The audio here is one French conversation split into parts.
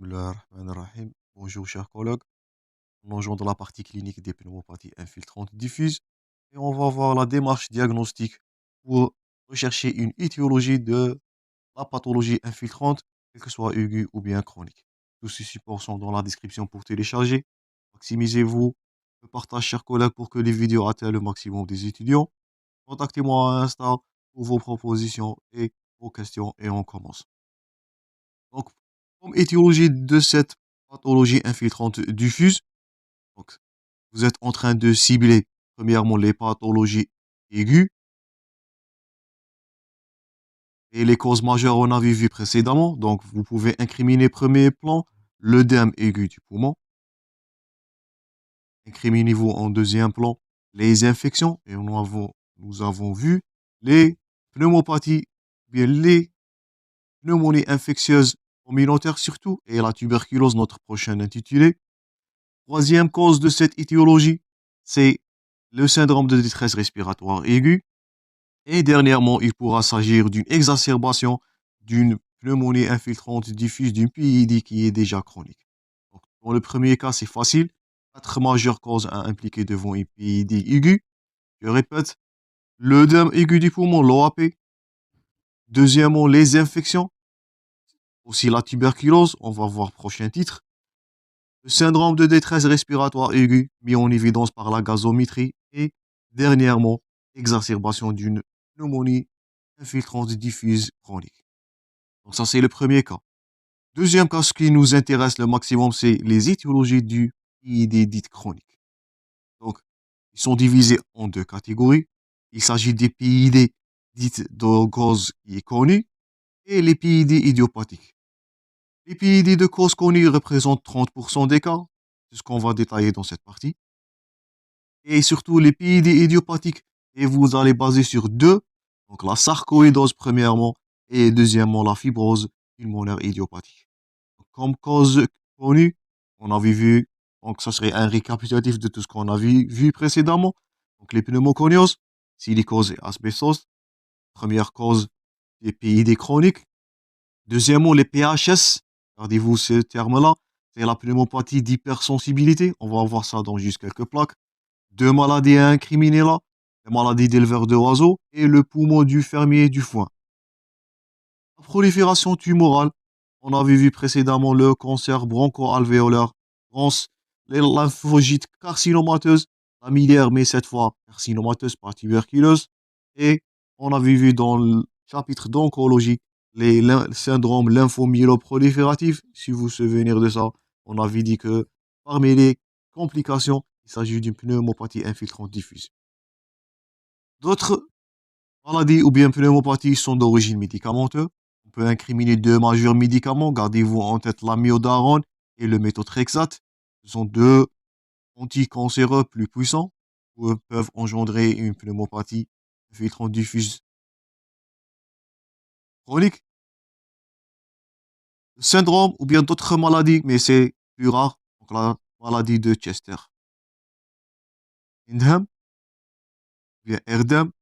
Bismillahirrahmanirrahim. Bonjour chers collègues, plongeons dans la partie clinique des pneumopathies infiltrantes diffuses et on va voir la démarche diagnostique pour rechercher une étiologie de la pathologie infiltrante, quelle que soit aiguë ou bien chronique. Tous ces supports sont dans la description pour télécharger. Maximisez-vous le partage chers collègues pour que les vidéos atteignent le maximum des étudiants. Contactez-moi à Insta pour vos propositions et vos questions et on commence. Donc, comme étiologie de cette pathologie infiltrante diffuse, donc, vous êtes en train de cibler premièrement les pathologies aiguës et les causes majeures on avait vu précédemment. Donc, vous pouvez incriminer premier plan l'œdème aigu du poumon. Incriminez-vous en deuxième plan les infections et nous avons vu les pneumopathies, bien les pneumonies infectieuses communautaires surtout et la tuberculose, notre prochain intitulé. Troisième cause de cette étiologie, c'est le syndrome de détresse respiratoire aiguë. Et dernièrement, il pourra s'agir d'une exacerbation d'une pneumonie infiltrante diffuse d'une PID qui est déjà chronique. Donc, dans le premier cas, c'est facile. Quatre majeures causes à impliquer devant une PID aiguë. Je répète, l'œdème aigu du poumon, l'OAP. Deuxièmement, les infections. Aussi la tuberculose, on va voir prochain titre. Le syndrome de détresse respiratoire aiguë, mis en évidence par la gazométrie, et dernièrement, exacerbation d'une pneumonie infiltrante diffuse chronique. Donc ça, c'est le premier cas. Deuxième cas, ce qui nous intéresse le maximum, c'est les étiologies du PID dites chroniques. Donc, ils sont divisés en deux catégories. Il s'agit des PID dites de cause qui est connue et les PID idiopathiques. Les PID de cause connue représentent 30% des cas. C'est ce qu'on va détailler dans cette partie. Et surtout les PID idiopathiques. Et vous allez baser sur deux. Donc la sarcoïdose premièrement et deuxièmement la fibrose pulmonaire idiopathique. Donc, comme cause connue, on avait vu, donc ça serait un récapitulatif de tout ce qu'on a vu précédemment. Donc les pneumoconioses, silicose et asbestose. Première cause des PID chroniques. Deuxièmement, les PHS, gardez-vous ce terme-là, c'est la pneumopathie d'hypersensibilité. On va voir ça dans juste quelques plaques. Deux maladies à incriminer là, les maladies d'éleveurs de oiseaux et le poumon du fermier du foin. La prolifération tumorale, on avait vu précédemment le cancer broncho-alvéolaire, les lymphogytes carcinomateuses, la miliaire, mais cette fois carcinomateuse par tuberculose. Et on avait vu dans le chapitre d'oncologie les syndromes lymphomyéloprolifératifs. Si vous vous souvenez de ça, on avait dit que parmi les complications, il s'agit d'une pneumopathie infiltrante diffuse. D'autres maladies ou bien pneumopathies sont d'origine médicamenteuse. On peut incriminer deux majeurs médicaments. Gardez-vous en tête l'amiodarone et le méthotrexate. Ce sont deux anticancéreux plus puissants qui peuvent engendrer une pneumopathie infiltrante diffuse chronique. Le syndrome ou bien d'autres maladies, mais c'est plus rare. Donc la maladie de Chester. Windham, bien Erdem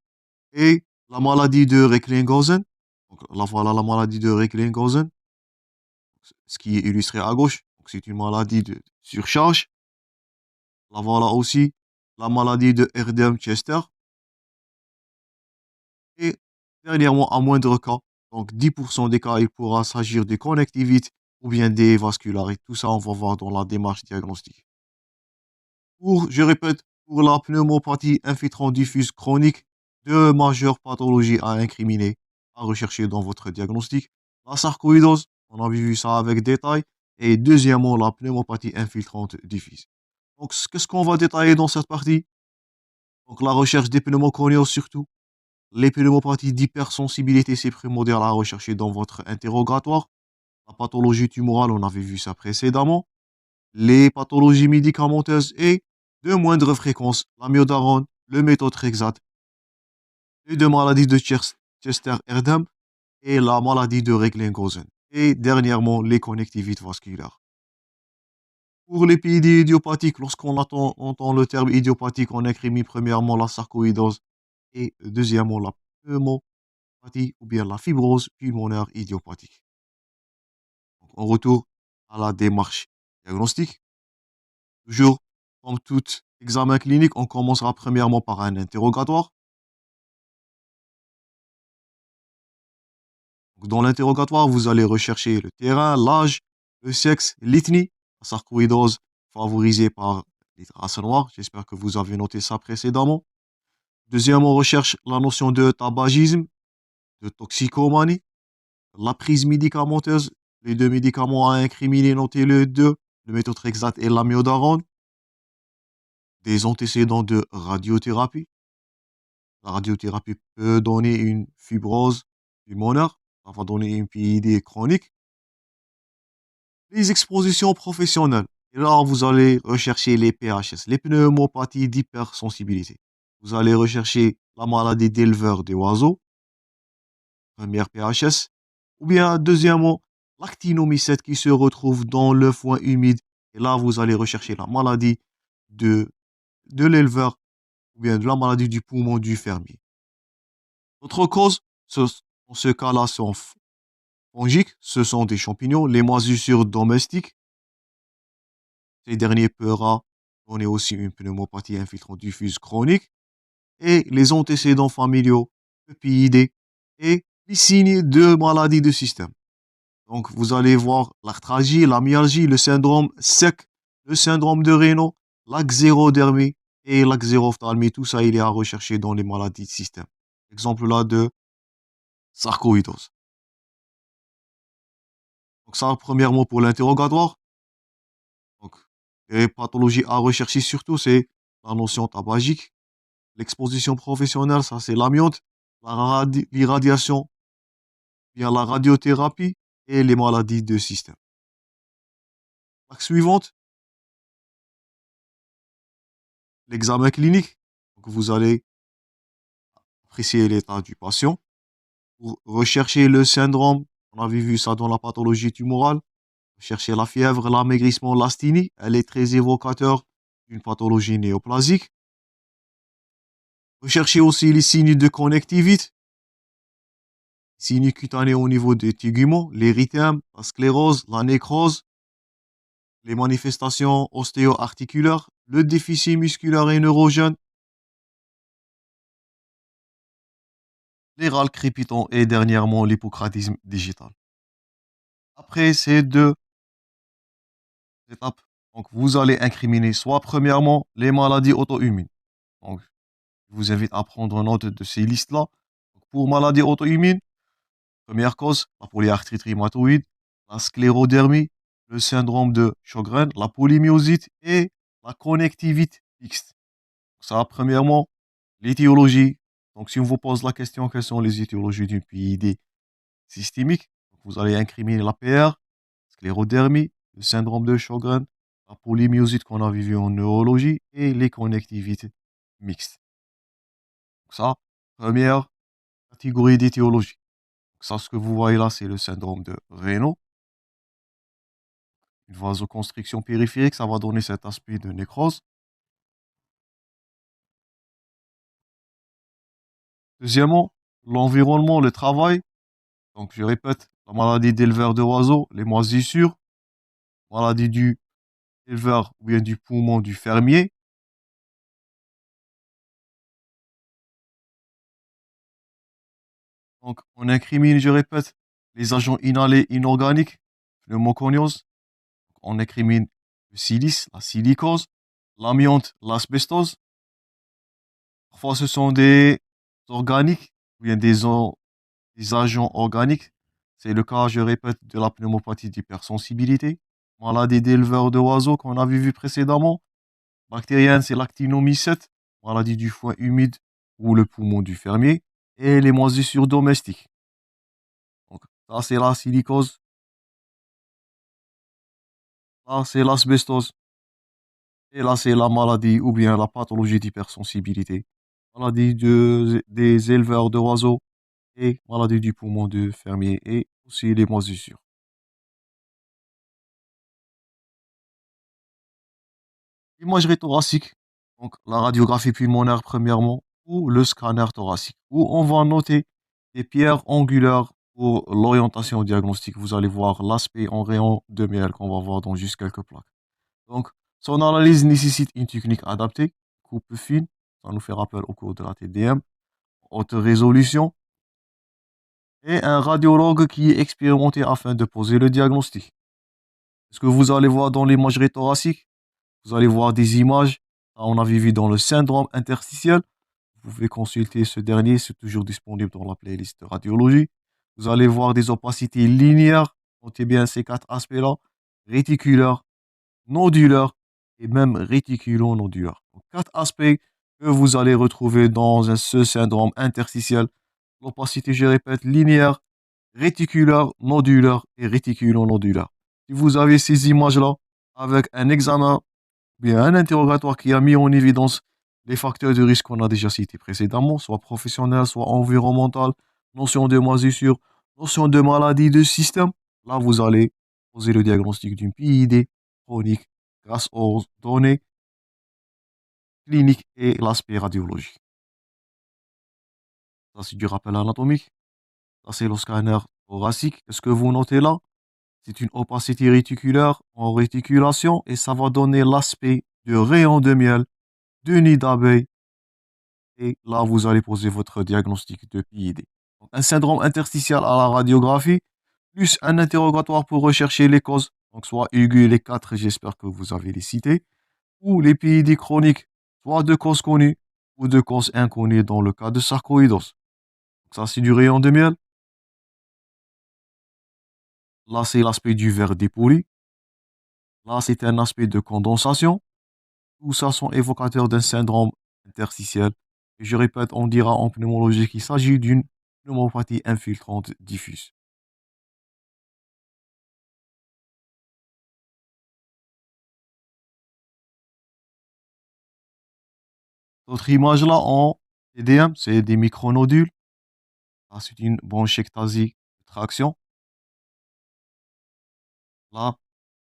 et la maladie de Recklinghausen. Donc là voilà la maladie de Recklinghausen, ce qui est illustré à gauche. Donc c'est une maladie de surcharge. Là voilà aussi la maladie de Erdem-Chester. Et dernièrement, à moindre cas, donc 10% des cas, il pourra s'agir de connectivite ou bien des vascularites. Tout ça, on va voir dans la démarche diagnostique. Je répète, pour la pneumopathie infiltrante diffuse chronique, deux majeures pathologies à incriminer, à rechercher dans votre diagnostic. La sarcoïdose, on a vu ça avec détail. Et deuxièmement, la pneumopathie infiltrante diffuse. Donc, qu'est-ce qu'on va détailler dans cette partie? Donc, la recherche des pneumoconioses surtout. Les pneumopathies d'hypersensibilité, c'est primordial à rechercher dans votre interrogatoire. La pathologie tumorale, on avait vu ça précédemment. Les pathologies médicamenteuses et de moindre fréquence, l'amiodarone, le méthotrexate, les deux maladies de Chester-Erdem et la maladie de Recklinghausen. Et dernièrement, les connectivites vasculaires. Pour les PID idiopathiques, lorsqu'on entend le terme idiopathique, on incrimine premièrement la sarcoïdose et deuxièmement la pneumopathie ou bien la fibrose pulmonaire idiopathique. Donc, en retour à la démarche diagnostique. Toujours, comme tout examen clinique, on commencera premièrement par un interrogatoire. Donc, dans l'interrogatoire, vous allez rechercher le terrain, l'âge, le sexe, l'ethnie, la sarcoïdose favorisée par les races noires. J'espère que vous avez noté ça précédemment. Deuxièmement, on recherche la notion de tabagisme, de toxicomanie, la prise médicamenteuse, les deux médicaments à incriminer, notez les deux, le méthotrexate et l'amiodarone, des antécédents de radiothérapie. La radiothérapie peut donner une fibrose pulmonaire, ça va donner une PID chronique. Les expositions professionnelles. Et là, vous allez rechercher les PHS, les pneumopathies d'hypersensibilité. Vous allez rechercher la maladie d'éleveur des oiseaux, première PHS. Ou bien, deuxièmement, l'actinomycète qui se retrouve dans le foin humide. Et là, vous allez rechercher la maladie de, de l'éleveur ou bien de la maladie du poumon du fermier. D'autres causes, dans ce cas-là, sont fongiques. Ce sont des champignons, les moisissures domestiques. Ces derniers peuvent donner aussi une pneumopathie infiltrante diffuse chronique. Et les antécédents familiaux, le PID et les signes de maladies de système. Donc, vous allez voir l'arthralgie, la myalgie, le syndrome sec, le syndrome de Raynaud, la xérodermie et la xérophthalmie. Tout ça, il est à rechercher dans les maladies de système. Exemple là de sarcoïdose. Donc ça, premièrement pour l'interrogatoire. Donc, les pathologies à rechercher surtout, c'est la notion tabagique, l'exposition professionnelle, ça c'est l'amiante, l'irradiation, bien la radiothérapie et les maladies de système. Plaque suivante, l'examen clinique. Donc vous allez apprécier l'état du patient. Pour rechercher le syndrome, on avait vu ça dans la pathologie tumorale. Chercher la fièvre, l'amaigrissement, l'asthénie. Elle est très évocateur d'une pathologie néoplasique. Recherchez aussi les signes de connectivite. Signes cutanés au niveau des téguments, l'érythème, la sclérose, la nécrose, les manifestations ostéo-articulaires, le déficit musculaire et neurogène, les râles crépitants et dernièrement l'hypocratisme digital. Après ces deux étapes, donc vous allez incriminer soit premièrement les maladies auto-immunes. Donc, je vous invite à prendre note de ces listes-là. Pour maladies auto-immunes, première cause, la polyarthrite rhumatoïde, la sclérodermie, le syndrome de Sjögren, la polymyosite et la connectivite mixte. Ça, premièrement, l'étiologie. Donc, si on vous pose la question, quelles sont les étiologies d'une PID systémique, vous allez incriminer la PR, sclérodermie, le syndrome de Sjögren, la polymyosite qu'on a vu en neurologie et les connectivités mixtes. Donc ça, première catégorie d'étiologie. Ça, ce que vous voyez là, c'est le syndrome de Raynaud. Une vasoconstriction périphérique, ça va donner cet aspect de nécrose. Deuxièmement, l'environnement, le travail. Donc, je répète, la maladie d'éleveur de oiseaux, les moisissures, maladie du éleveur ou bien du poumon du fermier. Donc, on incrimine, je répète, les agents inhalés inorganiques, pneumoconiose. On incrimine le silice, la silicose, l'amiante, l'asbestose. Parfois, ce sont des organiques ou bien des agents organiques. C'est le cas, je répète, de la pneumopathie d'hypersensibilité, maladie d'éleveur de oiseaux qu'on avait vu précédemment. Bactérienne, c'est l'actinomycète, maladie du foin humide ou le poumon du fermier, et les moisissures domestiques. Donc, ça, c'est la silicose. Là, c'est l'asbestose. Et là, c'est la maladie ou bien la pathologie d'hypersensibilité. Maladie des éleveurs de oiseaux et maladie du poumon du fermier et aussi les moisissures. L'imagerie thoracique, donc la radiographie pulmonaire premièrement, ou le scanner thoracique, où on va noter des pierres angulaires pour l'orientation diagnostique, vous allez voir l'aspect en rayon de miel qu'on va voir dans juste quelques plaques. Donc, son analyse nécessite une technique adaptée, coupe fine, ça nous fait rappel au cours de la TDM, haute résolution, et un radiologue qui est expérimenté afin de poser le diagnostic. Ce que vous allez voir dans l'imagerie thoracique, vous allez voir des images, on avait vu dans le syndrome interstitiel. Vous pouvez consulter ce dernier, c'est toujours disponible dans la playlist de radiologie. Vous allez voir des opacités linéaires, notez bien ces quatre aspects-là, réticulaires, nodulaires et même réticulo-nodulaires. Donc, quatre aspects que vous allez retrouver dans ce syndrome interstitiel. L'opacité, je répète, linéaire, réticulaire, nodulaire et réticulo-nodulaire. Si vous avez ces images-là, avec un examen, bien un interrogatoire qui a mis en évidence les facteurs de risque qu'on a déjà cités précédemment, soit professionnel, soit environnemental, notion de moisissure, notion de maladie de système, là vous allez poser le diagnostic d'une PID chronique grâce aux données cliniques et l'aspect radiologique. Ça c'est du rappel anatomique, ça c'est le scanner thoracique. Est-ce que vous notez là? C'est une opacité réticulaire en réticulation et ça va donner l'aspect de rayon de miel, de nid d'abeille. Et là, vous allez poser votre diagnostic de PID. Donc, un syndrome interstitiel à la radiographie, plus un interrogatoire pour rechercher les causes. Donc, soit aigu, les quatre, j'espère que vous avez les cités, ou les PID chroniques, soit de causes connues ou de causes inconnues dans le cas de sarcoïdose. Donc, ça, c'est du rayon de miel. Là, c'est l'aspect du verre dépoli. Là, c'est un aspect de condensation. Tout ça sont évocateurs d'un syndrome interstitiel. Et je répète, on dira en pneumologie qu'il s'agit d'une pneumopathie infiltrante diffuse. D'autres images là en TDM, c'est des micronodules. Là, c'est une bronchectasie de traction. Là,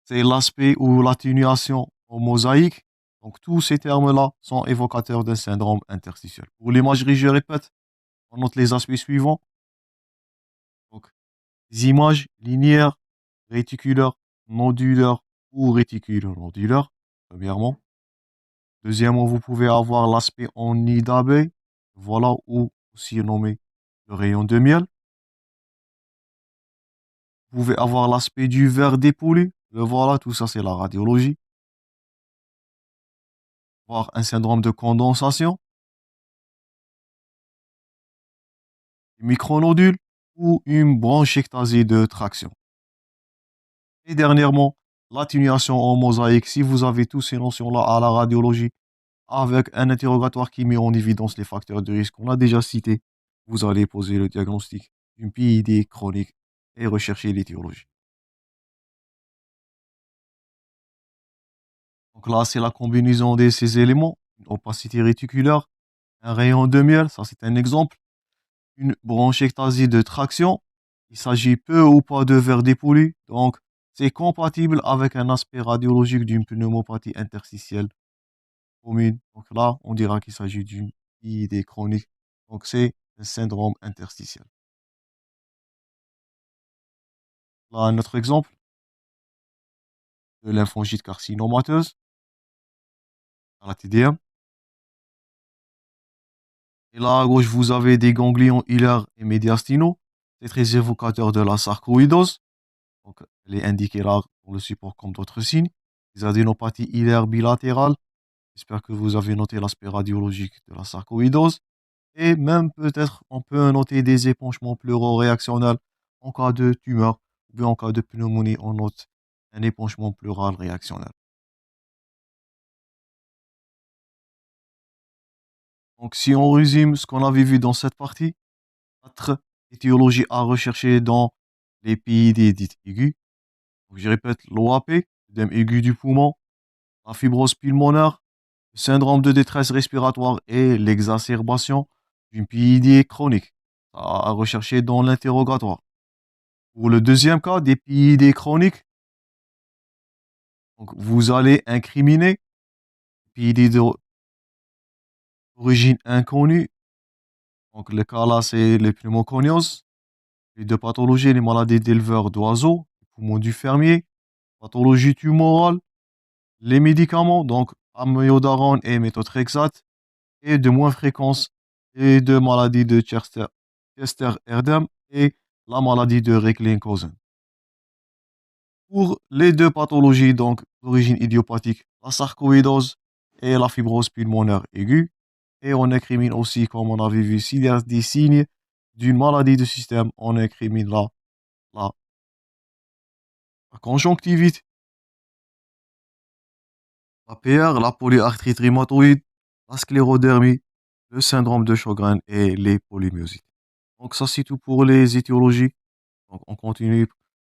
c'est l'aspect ou l'atténuation en mosaïque. Donc, tous ces termes-là sont évocateurs d'un syndrome interstitiel. Pour l'imagerie, je répète, on note les aspects suivants. Donc, les images linéaires, réticulaires, nodulaires ou réticulo-nodulaires, premièrement. Deuxièmement, vous pouvez avoir l'aspect en nid d'abeille, voilà, ou aussi nommé le rayon de miel. Vous pouvez avoir l'aspect du verre dépoli, le voilà, tout ça c'est la radiologie. Voir un syndrome de condensation, un micronodule ou une bronchectasie de traction. Et dernièrement, l'atténuation en mosaïque, si vous avez tous ces notions-là à la radiologie, avec un interrogatoire qui met en évidence les facteurs de risque qu'on a déjà cités, vous allez poser le diagnostic d'une PID chronique et rechercher l'étiologie. Donc là, c'est la combinaison de ces éléments, une opacité réticulaire, un rayon de miel, ça c'est un exemple, une bronchectasie de traction. Il s'agit peu ou pas de verre dépoli, donc c'est compatible avec un aspect radiologique d'une pneumopathie interstitielle commune. Donc là, on dira qu'il s'agit d'une PID chronique. Donc c'est un syndrome interstitiel. Là, un autre exemple de lymphangite carcinomateuse à la TDM. Et là, à gauche, vous avez des ganglions hilaires et médiastinaux. C'est très évocateur de la sarcoïdose. Donc, elle est indiquée là pour le support comme d'autres signes. Les adénopathies hilaires bilatérales. J'espère que vous avez noté l'aspect radiologique de la sarcoïdose. Et même peut-être, on peut noter des épanchements pleuro-réactionnels en cas de tumeur ou bien en cas de pneumonie, on note un épanchement pleural réactionnel. Donc, si on résume ce qu'on avait vu dans cette partie, 4 étiologies à rechercher dans les PID dites aiguës. Donc, je répète, l'OAP, l'œdème aigu du poumon, la fibrose pulmonaire, le syndrome de détresse respiratoire et l'exacerbation d'une PID chronique. À rechercher dans l'interrogatoire. Pour le deuxième cas, des PID chroniques, donc vous allez incriminer PID d'origine inconnue. Donc le cas là, c'est les pneumoconioses. Les deux pathologies, les maladies d'éleveurs d'oiseaux, les poumons du fermier, pathologie tumorale, les médicaments, donc amiodarone et méthotrexate, et de moins fréquence, et de maladies de Chester-Erdem et la maladie de Reckling-Cosen. Pour les deux pathologies donc d'origine idiopathique, la sarcoïdose et la fibrose pulmonaire aiguë, et on incrimine aussi, comme on avait vu, s'il y a des signes d'une maladie de système, on incrimine la, la conjonctivite, la PR, la polyarthrite rhumatoïde, la sclérodermie, le syndrome de Sjögren et les polymyosites. Donc ça c'est tout pour les étiologies. Donc on continue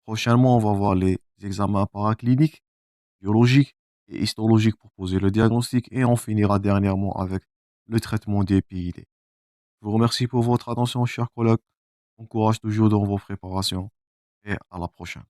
prochainement, on va voir les examens paracliniques, biologiques et histologiques pour poser le diagnostic et on finira dernièrement avec le traitement des PID. Je vous remercie pour votre attention, chers collègues. Bon courage toujours dans vos préparations et à la prochaine.